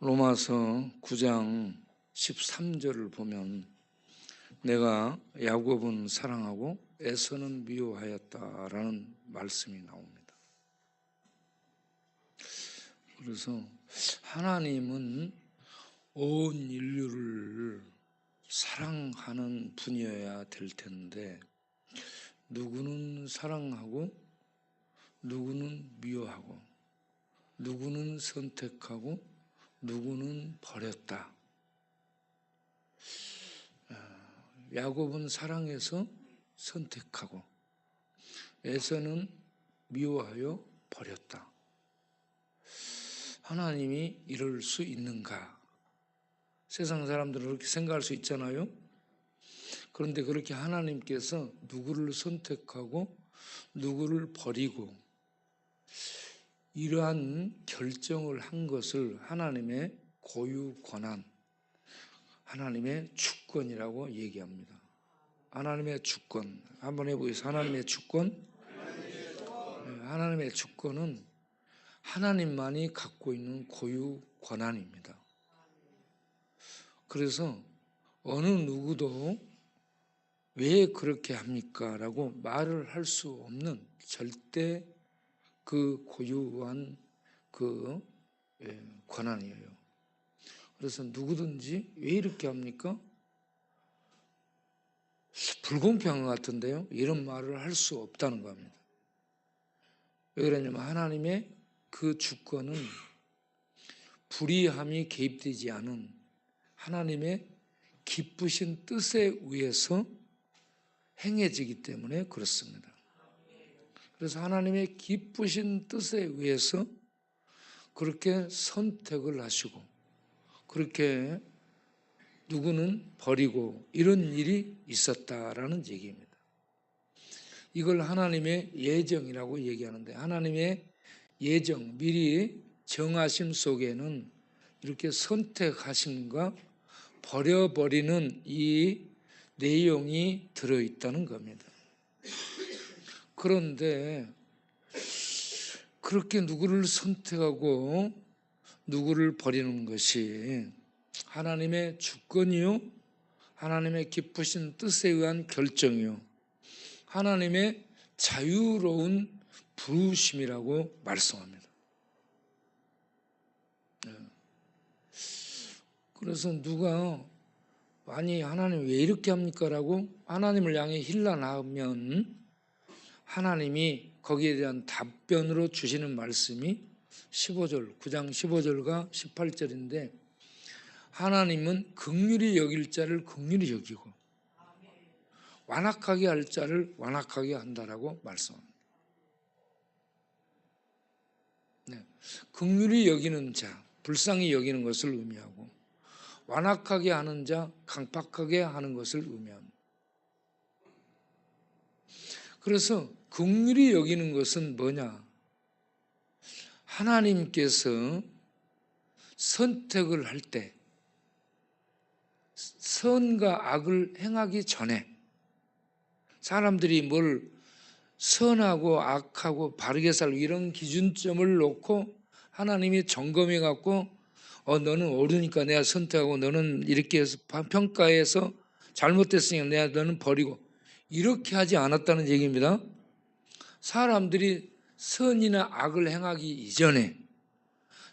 로마서 9장 13절을 보면 내가 야곱은 사랑하고 에서는 미워하였다라는 말씀이 나옵니다. 그래서 하나님은 온 인류를 사랑하는 분이어야 될 텐데 누구는 사랑하고 누구는 미워하고 누구는 선택하고 누구는 버렸다. 야곱은 사랑해서 선택하고 에서는 미워하여 버렸다. 하나님이 이럴 수 있는가? 세상 사람들은 그렇게 생각할 수 있잖아요. 그런데 그렇게 하나님께서 누구를 선택하고 누구를 버리고 이러한 결정을 한 것을 하나님의 고유 권한, 하나님의 주권이라고 얘기합니다. 하나님의 주권, 한번 해보겠습니다. 하나님의 주권. 하나님의 주권은 하나님만이 갖고 있는 고유 권한입니다. 그래서 어느 누구도 왜 그렇게 합니까? 라고 말을 할 수 없는 절대 그 고유한 그 권한이에요. 그래서 누구든지 왜 이렇게 합니까? 불공평한 것 같은데요. 이런 말을 할 수 없다는 겁니다. 왜 그러냐면 하나님의 그 주권은 불의함이 개입되지 않은 하나님의 기쁘신 뜻에 의해서 행해지기 때문에 그렇습니다. 그래서 하나님의 기쁘신 뜻에 의해서 그렇게 선택을 하시고 그렇게 누구는 버리고 이런 일이 있었다라는 얘기입니다. 이걸 하나님의 예정이라고 얘기하는데 하나님의 예정, 미리 정하심 속에는 이렇게 선택하심과 버려버리는 이 내용이 들어있다는 겁니다. 그런데 그렇게 누구를 선택하고 누구를 버리는 것이 하나님의 주권이요, 하나님의 기쁘신 뜻에 의한 결정이요, 하나님의 자유로운 부르심이라고 말씀합니다. 그래서 누가 아니 하나님 왜 이렇게 합니까? 라고 하나님을 향해 힐난하면 하나님이 거기에 대한 답변으로 주시는 말씀이 15절, 9장 15절과 18절인데 하나님은 긍휼히 여길 자를 긍휼히 여기고 완악하게 할 자를 완악하게 한다라고 말씀합니다. 긍휼히 여기는 자, 불쌍히 여기는 것을 의미하고 완악하게 하는 자, 강팍하게 하는 것을 의미합니다. 그래서 긍휼히 여기는 것은 뭐냐? 하나님께서 선택을 할 때 선과 악을 행하기 전에 사람들이 뭘 선하고 악하고 바르게 살고 이런 기준점을 놓고 하나님이 점검해 갖고 너는 옳으니까 내가 선택하고 너는 이렇게 해서 평가해서 잘못됐으니까 내가 너는 버리고 이렇게 하지 않았다는 얘기입니다. 사람들이 선이나 악을 행하기 이전에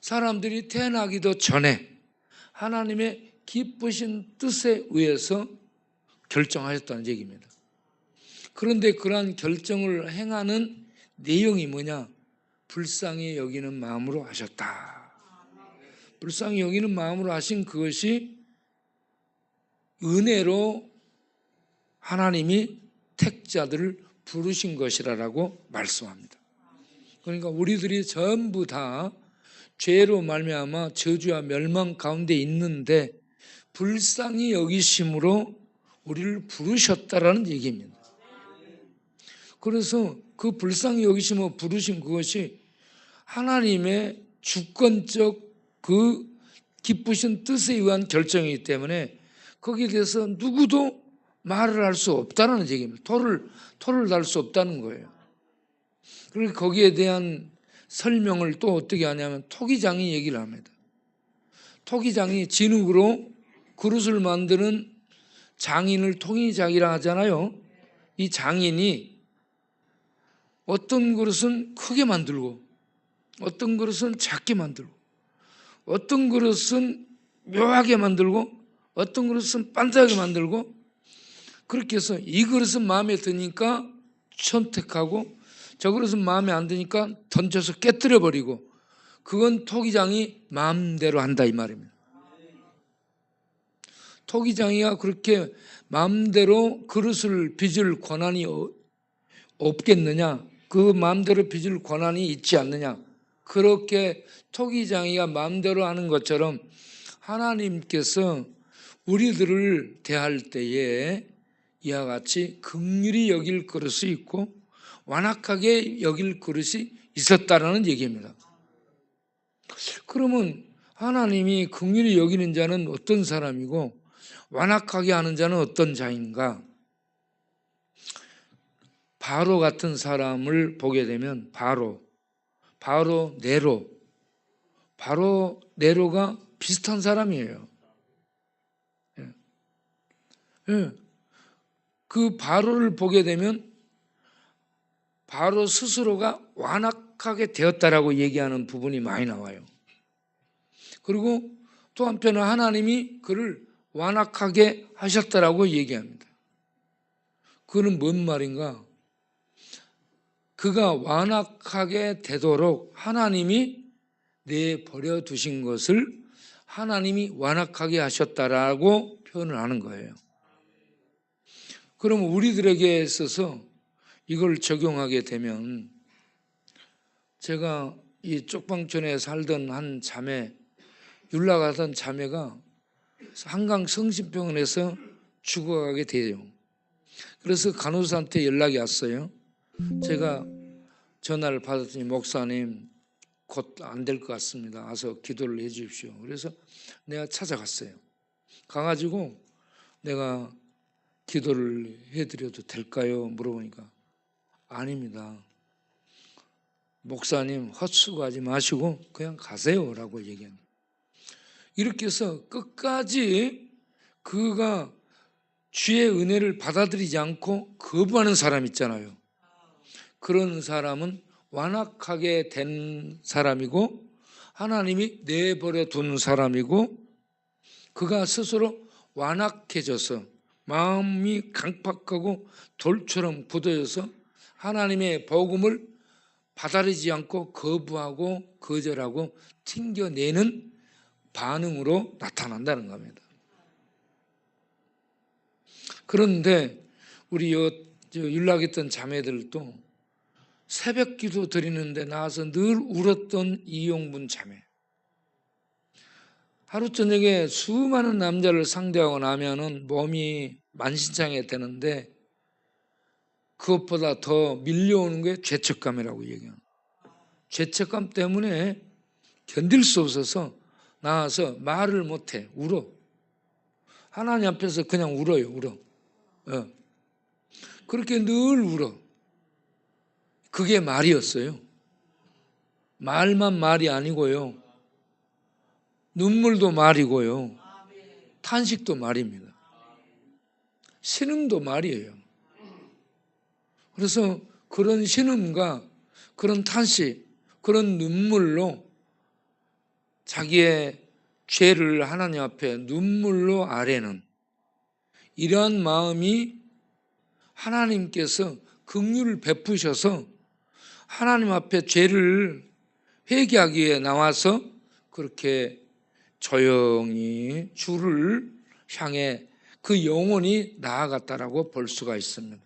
사람들이 태어나기도 전에 하나님의 기쁘신 뜻에 의해서 결정하셨다는 얘기입니다. 그런데 그러한 결정을 행하는 내용이 뭐냐? 불쌍히 여기는 마음으로 하셨다. 불쌍히 여기는 마음으로 하신 그것이 은혜로 하나님이 택자들을 부르신 것이라고 말씀합니다. 그러니까 우리들이 전부 다 죄로 말미암아 저주와 멸망 가운데 있는데 불쌍히 여기심으로 우리를 부르셨다라는 얘기입니다. 그래서 그 불쌍히 여기심으로 부르신 그것이 하나님의 주권적 그 기쁘신 뜻에 의한 결정이기 때문에 거기에 대해서 누구도 말을 할 수 없다는 얘기입니다. 토를 달 수 없다는 거예요. 그리고 거기에 대한 설명을 또 어떻게 하냐면 토기장이 얘기를 합니다. 토기장이 진흙으로 그릇을 만드는 장인을 토기장이라 하잖아요. 이 장인이 어떤 그릇은 크게 만들고 어떤 그릇은 작게 만들고 어떤 그릇은 묘하게 만들고 어떤 그릇은 반짝하게 만들고 그렇게 해서 이 그릇은 마음에 드니까 선택하고 저 그릇은 마음에 안 드니까 던져서 깨뜨려 버리고 그건 토기장이 마음대로 한다 이 말입니다. 토기장이가 그렇게 마음대로 그릇을 빚을 권한이 없겠느냐? 그 마음대로 빚을 권한이 있지 않느냐? 그렇게 토기장이가 마음대로 하는 것처럼 하나님께서 우리들을 대할 때에 이와 같이 긍휼히 여길 그릇이 있고 완악하게 여길 그릇이 있었다라는 얘기입니다. 그러면 하나님이 긍휼히 여기는 자는 어떤 사람이고 완악하게 하는 자는 어떤 자인가? 바로 같은 사람을 보게 되면 바로 네로가 비슷한 사람이에요. 그 바로를 보게 되면 바로 스스로가 완악하게 되었다라고 얘기하는 부분이 많이 나와요. 그리고 또 한편은 하나님이 그를 완악하게 하셨다라고 얘기합니다. 그는 뭔 말인가? 그가 완악하게 되도록 하나님이 내버려 두신 것을 하나님이 완악하게 하셨다라고 표현을 하는 거예요. 그럼 우리들에게 있어서 이걸 적용하게 되면 제가 이 쪽방촌에 살던 한 자매, 율락하던 자매가 한강 성심병원에서 죽어가게 돼요. 그래서 간호사한테 연락이 왔어요. 제가 전화를 받았더니 목사님 곧 안 될 것 같습니다. 와서 기도를 해 주십시오. 그래서 내가 찾아갔어요. 가가지고 내가 기도를 해드려도 될까요? 물어보니까 아닙니다. 목사님 헛수고하지 마시고 그냥 가세요 라고 얘기합니다. 이렇게 해서 끝까지 그가 주의 은혜를 받아들이지 않고 거부하는 사람 있잖아요. 그런 사람은 완악하게 된 사람이고 하나님이 내버려 둔 사람이고 그가 스스로 완악해져서 마음이 강팍하고 돌처럼 굳어져서 하나님의 복음을 받아들이지 않고 거부하고 거절하고 튕겨내는 반응으로 나타난다는 겁니다. 그런데 우리 율락했던 자매들도 새벽 기도 드리는데 나와서 늘 울었던 이용분 자매. 하루 저녁에 수많은 남자를 상대하고 나면은 몸이 만신창이 되는데 그것보다 더 밀려오는 게 죄책감이라고 얘기합니다. 죄책감 때문에 견딜 수 없어서 나와서 말을 못해 울어. 하나님 앞에서 그냥 울어요. 울어. 그렇게 늘 울어. 그게 말이었어요. 말만 말이 아니고요. 눈물도 말이고요. 탄식도 말입니다. 신음도 말이에요. 그래서 그런 신음과 그런 탄식, 그런 눈물로 자기의 죄를 하나님 앞에 눈물로 아뢰는 이러한 마음이 하나님께서 긍휼을 베푸셔서 하나님 앞에 죄를 회개하기 위해 나와서 그렇게 조용히 주를 향해 그 영혼이 나아갔다라고 볼 수가 있습니다.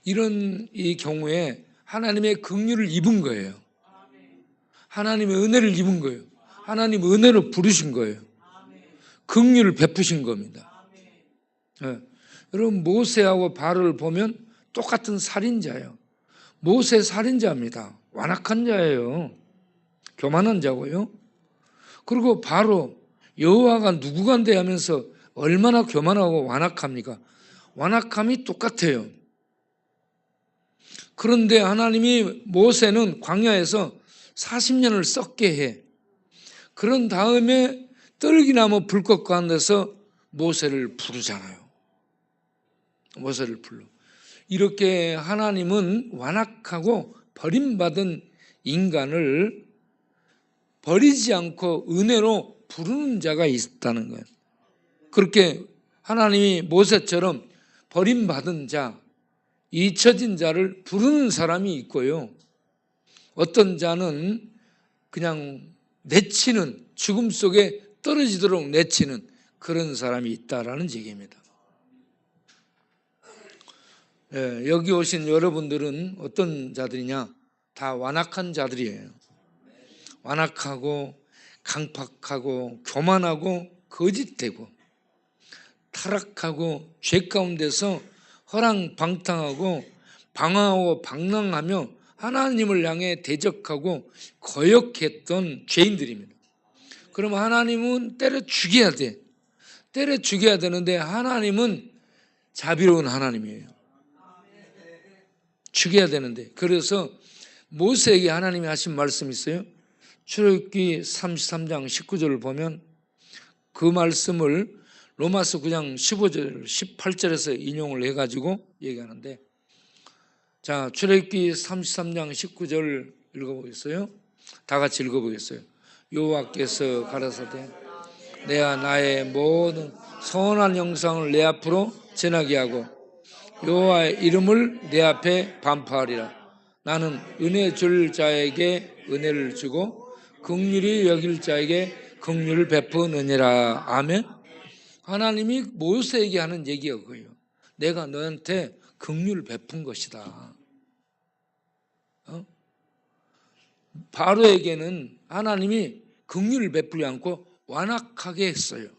이런 이 경우에 하나님의 긍휼을 입은 거예요. 하나님의 은혜를 입은 거예요. 하나님 은혜로 부르신 거예요. 긍휼을 베푸신 겁니다. 네. 여러분 모세하고 바로를 보면 똑같은 살인자예요. 모세 살인자입니다. 완악한 자예요. 교만한 자고요. 그리고 바로 여호와가 누구간데 하면서 얼마나 교만하고 완악합니까? 완악함이 똑같아요. 그런데 하나님이 모세는 광야에서 40년을 썩게 해. 그런 다음에 떨기나무 불꽃 가운데서 모세를 부르잖아요. 모세를 불러. 이렇게 하나님은 완악하고 버림받은 인간을 버리지 않고 은혜로 부르는 자가 있다는 거예요. 그렇게 하나님이 모세처럼 버림받은 자, 잊혀진 자를 부르는 사람이 있고요. 어떤 자는 그냥 내치는, 죽음 속에 떨어지도록 내치는 그런 사람이 있다라는 얘기입니다. 여기 오신 여러분들은 어떤 자들이냐? 다 완악한 자들이에요. 완악하고 강팍하고 교만하고 거짓되고 타락하고 죄 가운데서 허랑방탕하고 방황하고 방랑하며 하나님을 향해 대적하고 거역했던 죄인들입니다. 그러면 하나님은 때려 죽여야 돼. 때려 죽여야 되는데 하나님은 자비로운 하나님이에요. 죽여야 되는데. 그래서 모세에게 하나님이 하신 말씀이 있어요. 출애굽기 33장 19절을 보면 그 말씀을 로마서 9장 15절 18절에서 인용을 해가지고 얘기하는데, 자, 출애굽기 33장 19절 읽어보겠어요? 다 같이 읽어보겠어요. 여호와께서 가라사대 내가 나의 모든 선한 영상을 내 앞으로 전하게 하고 여호와의 이름을 내 앞에 반포하리라. 나는 은혜 줄 자에게 은혜를 주고 긍휼히 여길 자에게 긍휼을 베푸느니라. 아멘. 하나님이 모세에게 하는 얘기가 그거예요. 내가 너한테 긍휼을 베푼 것이다. 바로에게는 하나님이 긍휼을 베풀지 않고 완악하게 했어요.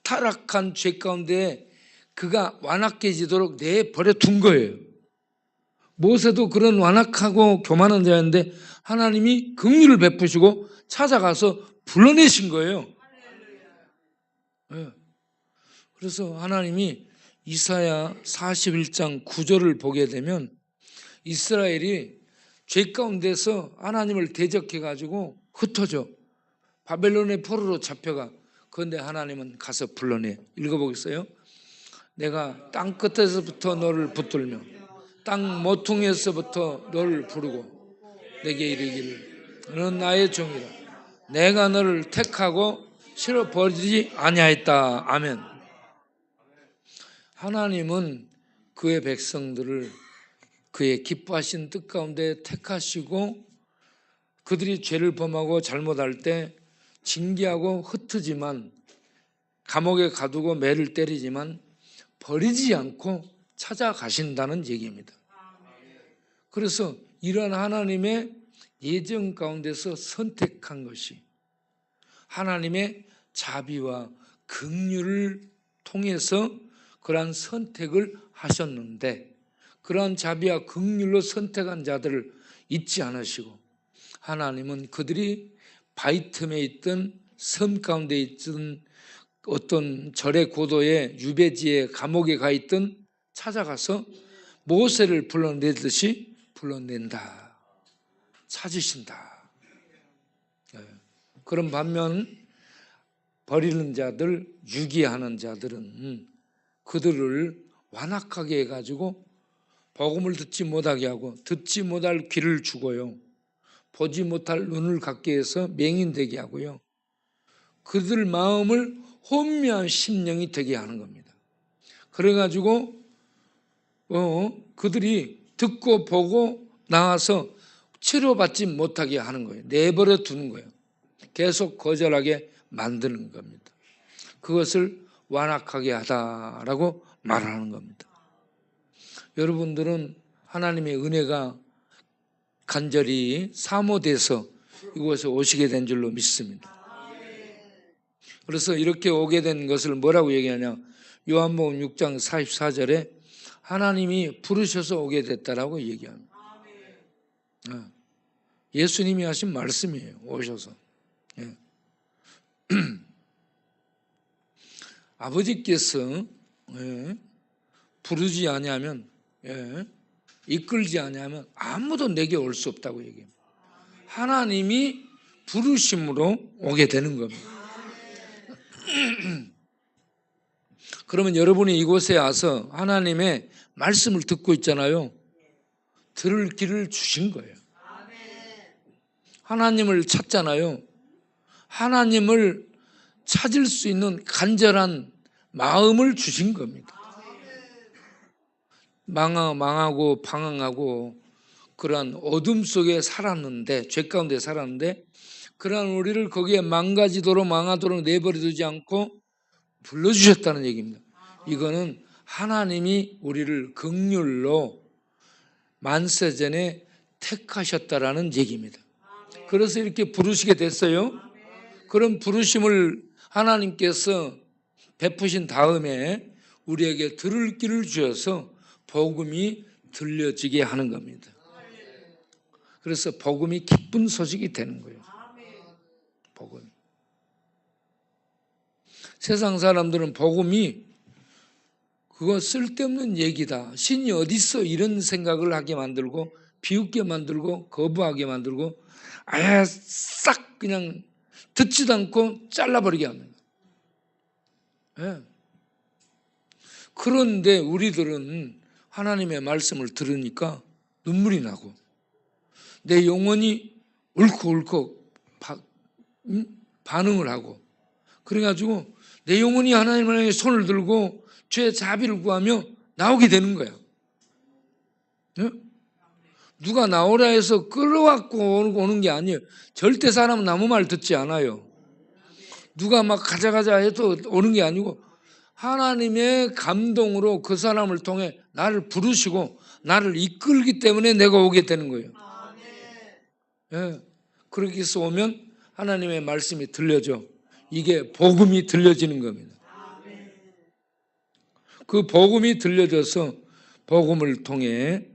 타락한 죄 가운데 그가 완악해지도록 내버려 둔 거예요. 모세도 그런 완악하고 교만한 자였는데 하나님이 긍휼을 베푸시고 찾아가서 불러내신 거예요. 그래서 하나님이 이사야 41장 9절을 보게 되면 이스라엘이 죄 가운데서 하나님을 대적해가지고 흩어져 바벨론의 포로로 잡혀가. 그런데 하나님은 가서 불러내. 읽어보겠어요? 내가 땅 끝에서부터 너를 붙들며 땅 모퉁이에서부터 너를 부르고 내게 이르기를 너는 나의 종이라. 내가 너를 택하고 실어버리지 아니하였다. 아멘. 하나님은 그의 백성들을 그의 기뻐하신 뜻 가운데 택하시고 그들이 죄를 범하고 잘못할 때 징계하고 흩트지만 감옥에 가두고 매를 때리지만 버리지 않고 찾아가신다는 얘기입니다. 그래서 이런 하나님의 예정 가운데서 선택한 것이 하나님의 자비와 긍휼을 통해서 그러한 선택을 하셨는데 그러한 자비와 긍휼로 선택한 자들을 잊지 않으시고 하나님은 그들이 바위 틈에 있던 섬 가운데 있던 어떤 절의 고도에 유배지에 감옥에 가 있던 찾아가서 모세를 불러내듯이 불러낸다. 찾으신다. 그런 반면 버리는 자들, 유기하는 자들은 그들을 완악하게 해가지고 복음을 듣지 못하게 하고 듣지 못할 귀를 주고요. 보지 못할 눈을 갖게 해서 맹인되게 하고요. 그들 마음을 혼미한 심령이 되게 하는 겁니다. 그래가지고 그들이 듣고 보고 나와서 치료받지 못하게 하는 거예요. 내버려 두는 거예요. 계속 거절하게 만드는 겁니다. 그것을 완악하게 하다라고 말하는 겁니다. 여러분들은 하나님의 은혜가 간절히 사모돼서 이곳에 오시게 된 줄로 믿습니다. 그래서 이렇게 오게 된 것을 뭐라고 얘기하냐? 요한복음 6장 44절에 하나님이 부르셔서 오게 됐다라고 얘기합니다. 예수님이 하신 말씀이에요. 오셔서. 아버지께서 부르지 아니하면 이끌지 아니하면 아무도 내게 올 수 없다고 얘기합니다. 하나님이 부르심으로 오게 되는 겁니다. 그러면 여러분이 이곳에 와서 하나님의 말씀을 듣고 있잖아요. 들을 길을 주신 거예요. 하나님을 찾잖아요. 하나님을 찾을 수 있는 간절한 마음을 주신 겁니다. 망하고 방황하고 그러한 어둠 속에 살았는데, 죄 가운데 살았는데, 그러한 우리를 거기에 망가지도록 망하도록 내버려두지 않고 불러주셨다는 얘기입니다. 이거는 하나님이 우리를 긍휼로 만세전에 택하셨다라는 얘기입니다. 그래서 이렇게 부르시게 됐어요. 그런 부르심을 하나님께서 베푸신 다음에 우리에게 들을 길을 주셔서 복음이 들려지게 하는 겁니다. 그래서 복음이 기쁜 소식이 되는 거예요. 복음. 세상 사람들은 복음이 그거 쓸데없는 얘기다, 신이 어디 있어, 이런 생각을 하게 만들고 비웃게 만들고 거부하게 만들고 아예 싹 그냥 듣지도 않고 잘라버리게 합니다. 네. 그런데 우리들은 하나님의 말씀을 들으니까 눈물이 나고 내 영혼이 울컥울컥 반응을 하고, 그래가지고 내 영혼이 하나님의 손을 들고 죄의 자비를 구하며 나오게 되는 거야. 네? 누가 나오라 해서 끌어갖고 오는 게 아니에요. 절대 사람은 아무 말 듣지 않아요. 누가 막 가자 해도 오는 게 아니고 하나님의 감동으로 그 사람을 통해 나를 부르시고 나를 이끌기 때문에 내가 오게 되는 거예요. 네. 그렇게 해서 오면 하나님의 말씀이 들려져. 이게 복음이 들려지는 겁니다. 그 복음이 들려져서 복음을 통해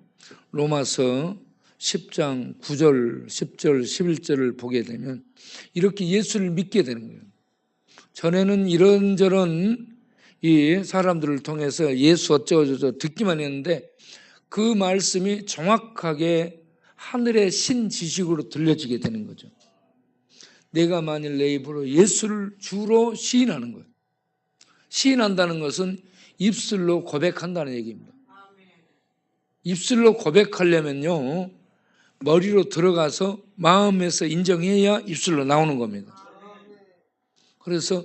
로마서 10장 9절, 10절, 11절을 보게 되면 이렇게 예수를 믿게 되는 거예요. 전에는 이런저런 이 사람들을 통해서 예수 어쩌고저쩌고 듣기만 했는데 그 말씀이 정확하게 하늘의 신지식으로 들려지게 되는 거죠. 내가 만일 내 입으로 예수를 주로 시인하는 거예요. 시인한다는 것은 입술로 고백한다는 얘기입니다. 입술로 고백하려면요, 머리로 들어가서 마음에서 인정해야 입술로 나오는 겁니다. 그래서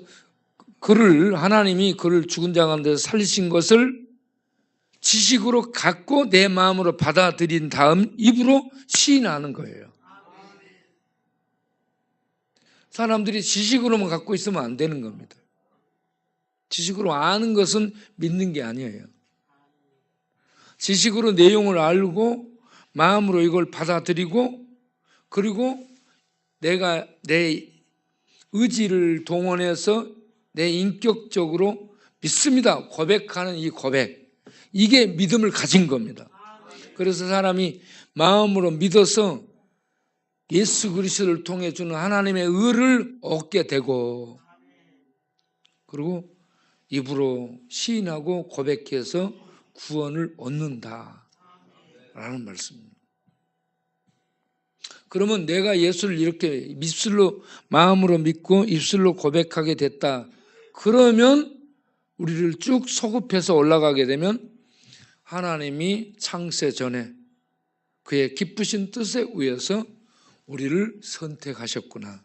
하나님이 그를 죽은 자 가운데서 살리신 것을 지식으로 갖고 내 마음으로 받아들인 다음 입으로 시인하는 거예요. 사람들이 지식으로만 갖고 있으면 안 되는 겁니다. 지식으로 아는 것은 믿는 게 아니에요. 지식으로 내용을 알고 마음으로 이걸 받아들이고, 그리고 내가 내 의지를 동원해서 내 인격적으로 믿습니다 고백하는 이 고백, 이게 믿음을 가진 겁니다. 그래서 사람이 마음으로 믿어서 예수 그리스도를 통해 주는 하나님의 의를 얻게 되고, 그리고 입으로 시인하고 고백해서 구원을 얻는다라는 말씀입니다. 그러면 내가 예수를 이렇게 입술로 마음으로 믿고 입술로 고백하게 됐다. 그러면 우리를 쭉 소급해서 올라가게 되면 하나님이 창세 전에 그의 기쁘신 뜻에 의해서 우리를 선택하셨구나.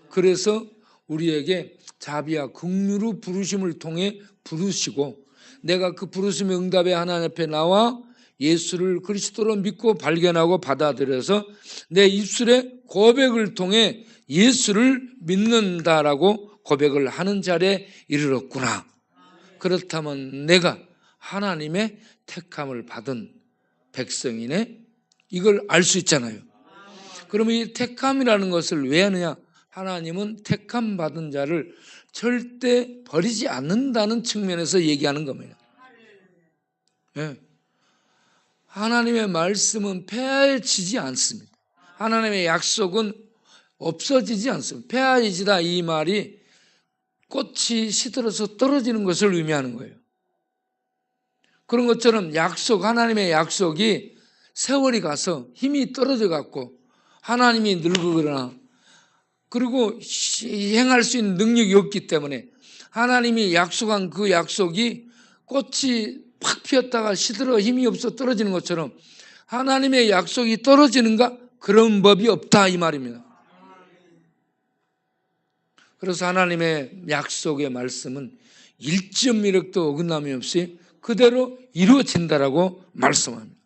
그래서 우리에게 자비와 긍휼의 부르심을 통해 부르시고, 내가 그 부르심의 응답에 하나님 앞에 나와 예수를 그리스도로 믿고 발견하고 받아들여서 내 입술의 고백을 통해 예수를 믿는다라고 고백을 하는 자리에 이르렀구나. 그렇다면 내가 하나님의 택함을 받은 백성이네, 이걸 알 수 있잖아요. 그러면 이 택함이라는 것을 왜 하느냐? 하나님은 택함 받은 자를 절대 버리지 않는다는 측면에서 얘기하는 겁니다. 네. 하나님의 말씀은 폐해지지 않습니다. 하나님의 약속은 없어지지 않습니다. 폐해지다, 이 말이 꽃이 시들어서 떨어지는 것을 의미하는 거예요. 그런 것처럼 하나님의 약속이 세월이 가서 힘이 떨어져 갖고 하나님이 늙거나 그리고 행할 수 있는 능력이 없기 때문에 하나님이 약속한 그 약속이 꽃이 팍 피었다가 시들어 힘이 없어 떨어지는 것처럼 하나님의 약속이 떨어지는가? 그런 법이 없다 이 말입니다. 그래서 하나님의 약속의 말씀은 1.1억도 어긋남이 없이 그대로 이루어진다라고 말씀합니다.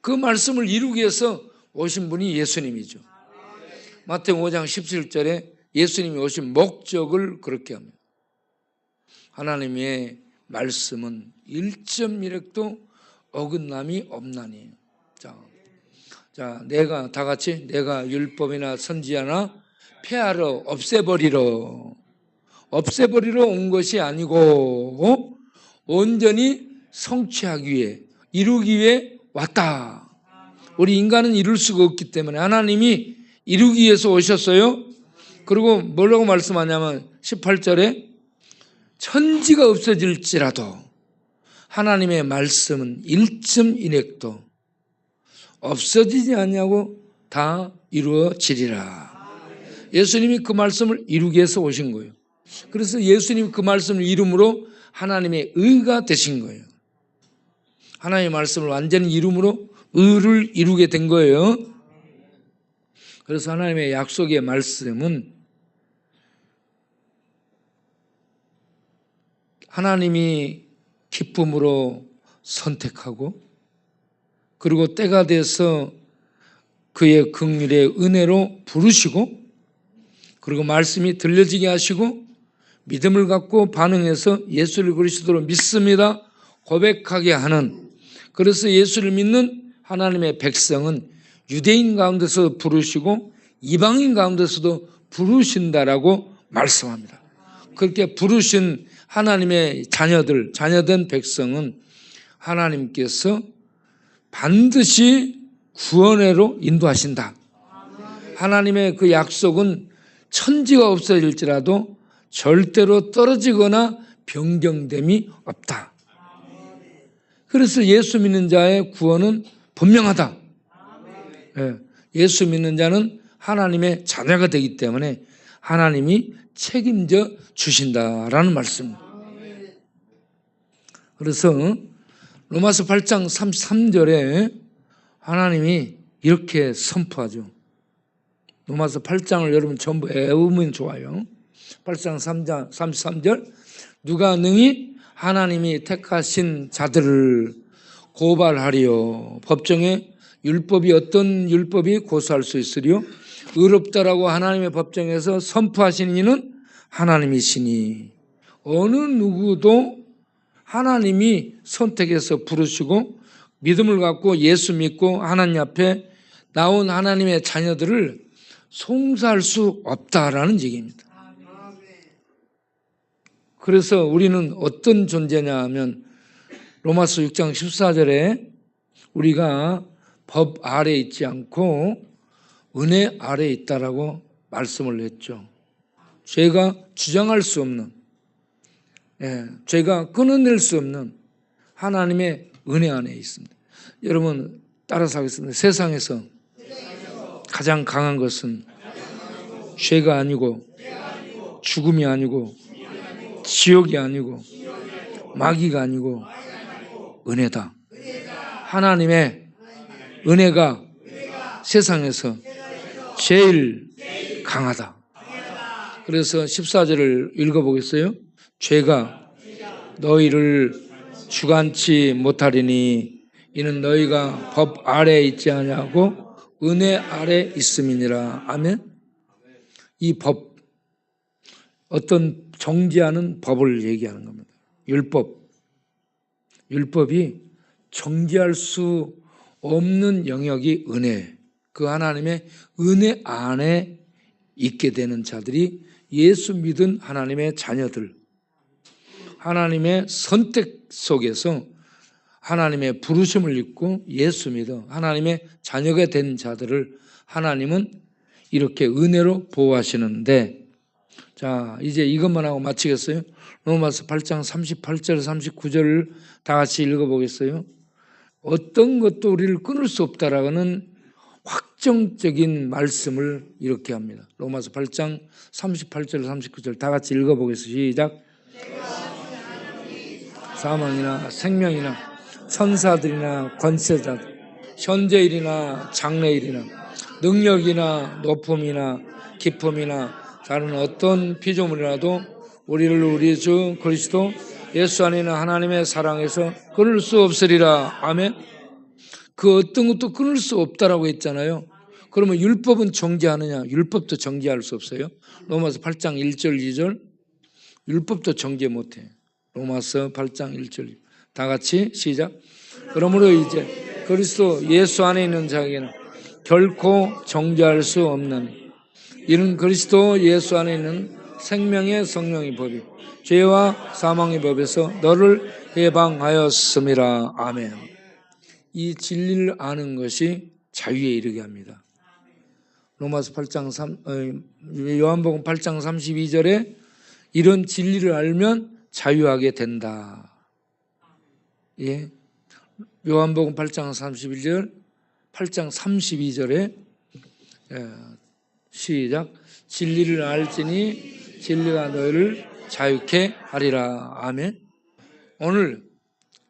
그 말씀을 이루기 위해서 오신 분이 예수님이죠. 마태복음 5장 17절에 예수님이 오신 목적을 그렇게 합니다. 하나님의 말씀은 1.1억도 어긋남이 없나니. 자, 내가 다 같이 내가 율법이나 선지자나 폐하러 없애버리러 온 것이 아니고 온전히 성취하기 위해 이루기 위해 왔다. 우리 인간은 이룰 수가 없기 때문에 하나님이 이루기 위해서 오셨어요. 그리고 뭐라고 말씀하냐면 18절에 천지가 없어질지라도 하나님의 말씀은 1.1핵도 없어지지 않냐고 다 이루어지리라. 예수님이 그 말씀을 이루기 위해서 오신 거예요. 그래서 예수님이 그 말씀을 이름으로 하나님의 의가 되신 거예요. 하나님의 말씀을 완전히 이름으로 의를 이루게 된 거예요. 그래서 하나님의 약속의 말씀은 하나님이 기쁨으로 선택하고 그리고 때가 돼서 그의 긍휼의 은혜로 부르시고 그리고 말씀이 들려지게 하시고 믿음을 갖고 반응해서 예수를 그리스도로 믿습니다 고백하게 하는, 그래서 예수를 믿는 하나님의 백성은 유대인 가운데서 부르시고 이방인 가운데서도 부르신다라고 말씀합니다. 그렇게 부르신 하나님의 자녀된 백성은 하나님께서 반드시 구원회로 인도하신다. 하나님의 그 약속은 천지가 없어질지라도 절대로 떨어지거나 변경됨이 없다. 그래서 예수 믿는 자의 구원은 분명하다. 예수 믿는 자는 하나님의 자녀가 되기 때문에 하나님이 책임져 주신다라는 말씀입니다. 그래서 로마서 8장 33절에 하나님이 이렇게 선포하죠. 로마서 8장을 여러분 전부 외우면 좋아요. 8장 33절 누가 능히 하나님이 택하신 자들을 고발하리요. 법정에 율법이 어떤 율법이 고소할 수 있으리요. 의롭다라고 하나님의 법정에서 선포하시는 이는 하나님이시니 어느 누구도 하나님이 선택해서 부르시고 믿음을 갖고 예수 믿고 하나님 앞에 나온 하나님의 자녀들을 송사할 수 없다라는 얘기입니다. 그래서 우리는 어떤 존재냐 하면 로마서 6장 14절에 우리가 법 아래에 있지 않고 은혜 아래에 있다라고 말씀을 했죠. 죄가 주장할 수 없는, 죄가 끊어낼 수 없는 하나님의 은혜 안에 있습니다. 여러분 따라서 하겠습니다. 세상에서 가장 강한 것은 죄가 아니고 죽음이 아니고 지옥이 아니고 마귀가 아니고 은혜다. 하나님의 은혜가 세상에서 제일 강하다. 그래서 14절을 읽어보겠어요? 죄가 너희를 주관치 못하리니 이는 너희가 법 아래에 있지 아니하고 은혜 아래 있음이니라. 아멘. 이 법, 어떤 정지하는 법을 얘기하는 겁니다. 율법이 정지할 수 없는 영역이 은혜, 그 하나님의 은혜 안에 있게 되는 자들이 예수 믿은 하나님의 자녀들, 하나님의 선택 속에서 하나님의 부르심을 입고 예수 믿어 하나님의 자녀가 된 자들을 하나님은 이렇게 은혜로 보호하시는데, 자 이제 이것만 하고 마치겠어요. 로마서 8장 38절 39절을 다 같이 읽어보겠어요. 어떤 것도 우리를 끊을 수 없다라는 확정적인 말씀을 이렇게 합니다. 로마서 8장 38절 39절 다 같이 읽어보겠습니다. 시작. 사망이나 생명이나 천사들이나 권세자들 현재일이나 장래일이나 능력이나 높음이나 기쁨이나 다른 어떤 피조물이라도 우리를 우리 주 그리스도 예수 안에 있는 하나님의 사랑에서 끊을 수 없으리라. 아멘. 그 어떤 것도 끊을 수 없다라고 했잖아요. 그러면 율법은 정죄하느냐? 율법도 정죄할 수 없어요. 로마서 8장 1절 2절 율법도 정죄 못해. 로마서 8장 1절 다 같이 시작. 그러므로 이제 그리스도 예수 안에 있는 자에게는 결코 정죄할 수 없는 이는 그리스도 예수 안에 있는 생명의 성령의 법이 죄와 사망의 법에서 너를 해방하였음이라. 아멘. 이 진리를 아는 것이 자유에 이르게 합니다. 로마서 8장 요한복음 8장 32절에 이런 진리를 알면 자유하게 된다. 예. 요한복음 8장 31절, 8장 32절에 시작. 진리를 알지니 진리가 너희를 자유케 하리라. 아멘. 오늘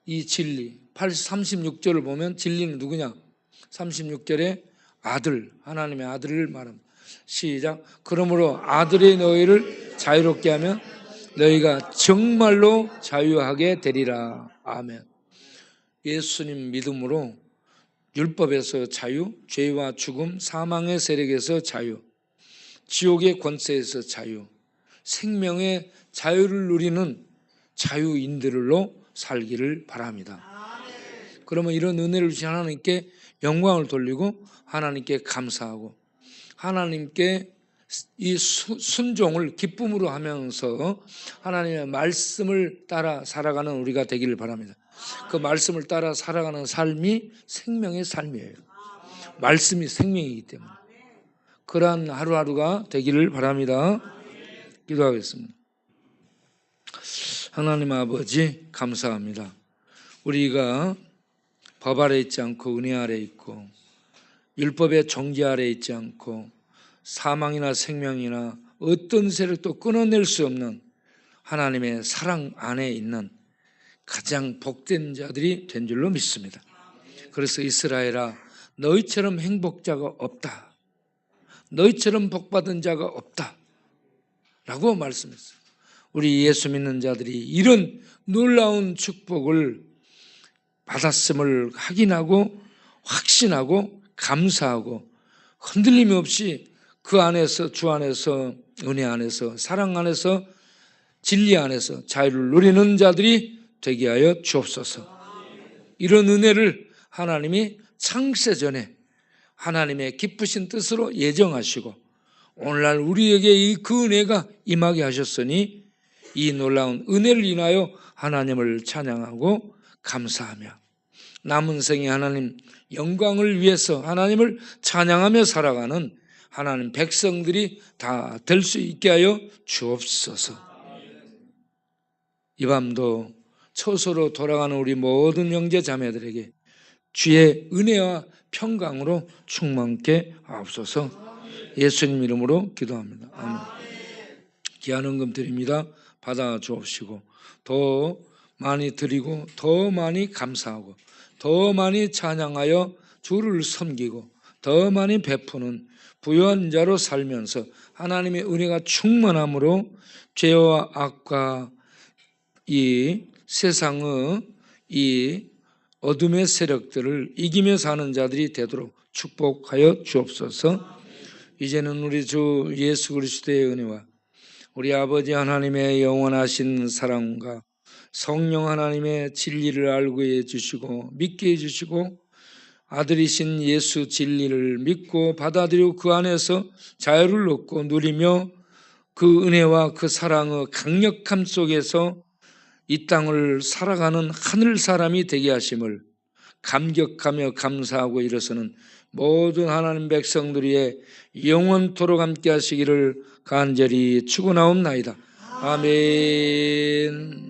이 진리 36절을 보면 진리는 누구냐? 36절에 아들, 하나님의 아들을 말합니다. 시작. 그러므로 아들이 너희를 자유롭게 하면 너희가 정말로 자유하게 되리라. 아멘. 예수님 믿음으로 율법에서 자유, 죄와 죽음, 사망의 세력에서 자유, 지옥의 권세에서 자유, 생명의 자유를 누리는 자유인들로 살기를 바랍니다. 그러면 이런 은혜를 주신 하나님께 영광을 돌리고 하나님께 감사하고 하나님께 이 순종을 기쁨으로 하면서 하나님의 말씀을 따라 살아가는 우리가 되기를 바랍니다. 그 말씀을 따라 살아가는 삶이 생명의 삶이에요. 말씀이 생명이기 때문에 그러한 하루하루가 되기를 바랍니다. 기도하겠습니다. 하나님 아버지 감사합니다. 우리가 법 아래 있지 않고 은혜 아래 있고 율법의 정죄 아래 있지 않고 사망이나 생명이나 어떤 세력도 끊어낼 수 없는 하나님의 사랑 안에 있는 가장 복된 자들이 된 줄로 믿습니다. 그래서 이스라엘아 너희처럼 행복자가 없다. 너희처럼 복받은 자가 없다. 라고 말씀했어요. 우리 예수 믿는 자들이 이런 놀라운 축복을 받았음을 확인하고 확신하고 감사하고 흔들림 없이 그 안에서 주 안에서 은혜 안에서 사랑 안에서 진리 안에서 자유를 누리는 자들이 되게 하여 주옵소서. 이런 은혜를 하나님이 창세전에 하나님의 기쁘신 뜻으로 예정하시고 오늘날 우리에게 그 은혜가 임하게 하셨으니 이 놀라운 은혜를 인하여 하나님을 찬양하고 감사하며 남은 생에 하나님 영광을 위해서 하나님을 찬양하며 살아가는 하나님 백성들이 다 될 수 있게 하여 주옵소서. 이 밤도 처소로 돌아가는 우리 모든 형제 자매들에게 주의 은혜와 평강으로 충만케 하옵소서. 예수님 이름으로 기도합니다. 아멘. 귀한 헌금 드립니다. 받아 주옵시고 더 많이 드리고 더 많이 감사하고 더 많이 찬양하여 주를 섬기고 더 많이 베푸는 부유한 자로 살면서 하나님의 은혜가 충만함으로 죄와 악과 이 세상의 이 어둠의 세력들을 이기며 사는 자들이 되도록 축복하여 주옵소서. 이제는 우리 주 예수 그리스도의 은혜와 우리 아버지 하나님의 영원하신 사랑과 성령 하나님의 진리를 알고 해주시고 믿게 해주시고 아들이신 예수 진리를 믿고 받아들이고 그 안에서 자유를 얻고 누리며 그 은혜와 그 사랑의 강력함 속에서 이 땅을 살아가는 하늘 사람이 되게 하심을 감격하며 감사하고 일어서는 모든 하나님 백성들의 영원토록 함께 하시기를 간절히 축원하옵나이다. 아멘.